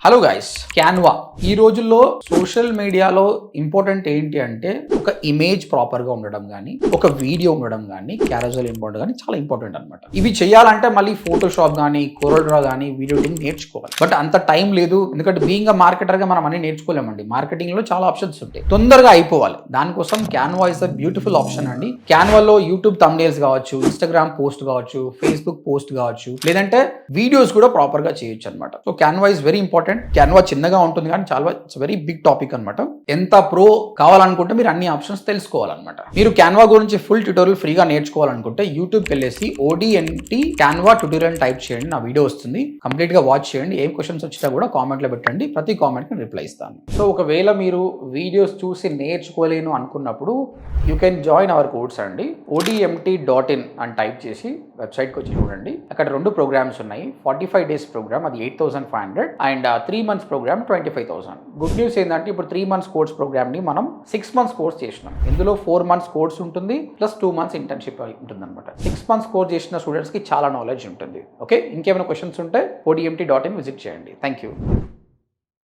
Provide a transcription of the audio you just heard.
Hello guys, Canva ఈ రోజుల్లో social మీడియాలో ఇంపార్టెంట్ ఏంటి అంటే ఒక ఇమేజ్ ప్రాపర్ గా ఉండడం కానీ, ఒక వీడియో ఉండడం కానీ, క్యారజల్ ఇంపార్టెంట్ కానీ చాలా ఇంపార్టెంట్ అనమాట. ఇవి చేయాలంటే మళ్ళీ ఫోటోషాప్ కానీ, కోరల్డ్రా కానీ, వీడియో ఎడిటింగ్ నేర్చుకోవాలి. బట్ అంత టైం లేదు, ఎందుకంటే బీయింగ్ అ మార్కెటర్ గా మనం అన్ని నేర్చుకోలేమండి. మార్కెటింగ్ లో చాలా ఆప్షన్స్ ఉంటాయి, తొందరగా అయిపోవాలి. దానికోసం Canva is a beautiful option అండి. క్యాన్వాలో యూట్యూబ్ థంబ్నెయిల్స్ కావచ్చు, ఇన్స్టాగ్రామ్ పోస్ట్ కావచ్చు, ఫేస్బుక్ పోస్ట్ కావచ్చు, లేదంటే వీడియోస్ కూడా ప్రాపర్ గా చేయొచ్చు అనమాట. So Canva is very important. Canva చిన్నగా ఉంటుంది కానీ చాలా ఇట్స్ వెరీ బిగ్ టాపిక్ అనమాట. ఎంత ప్రో కావాలనుకుంటే మీరు అన్ని ఆప్షన్స్ తెలుసుకోవాలన్నమాట. మీరు క్యాన్వా గురించి ఫుల్ ట్యూటోరియల్ ఫ్రీగా నేర్చుకోవాలనుకుంటే యూట్యూబ్కి వెళ్ళేసి ODNT క్యాన్వా ట్యూటోరియల్ టైప్ చేయండి, నా వీడియో వస్తుంది. కంప్లీట్ గా వాచ్ చేయండి. ఏం క్వశ్చన్స్ వచ్చినా కూడా కామెంట్ లో పెట్టండి, ప్రతి కామెంట్ కి రిప్లై ఇస్తాను. సో ఒకవేళ మీరు వీడియోస్ చూసి నేర్చుకోలేను అనుకున్నప్పుడు you can join hour course అండి. ODMT.in అని టైప్ చేసి వెబ్సైట్కి వచ్చి చూడండి. అక్కడ 2 ప్రోగ్రామ్స్ ఉన్నాయి. 45 days ప్రోగ్రామ్, అది 8,500, and 3 months programme 25,000. Good news ఏంటంటే ఇప్పుడు 3 months కోర్స్ ప్రోగ్రామ్ ని మనం 6 months కోర్స్ చేసినాం. ఇందులో 4 months కోర్స్ ఉంటుంది, ప్లస్ 2 months ఇంటర్న్షిప్ ఉంటుంది అనమాట. 6 months కోర్స్ చేసిన స్టూడెంట్స్ కి చాలా నాలెడ్జ్ ఉంటుంది. ఓకే, ఇంకేమైనా క్వశ్చన్స్ ఉంటే ODMT.in విజిట్ చేయండి. Thank you.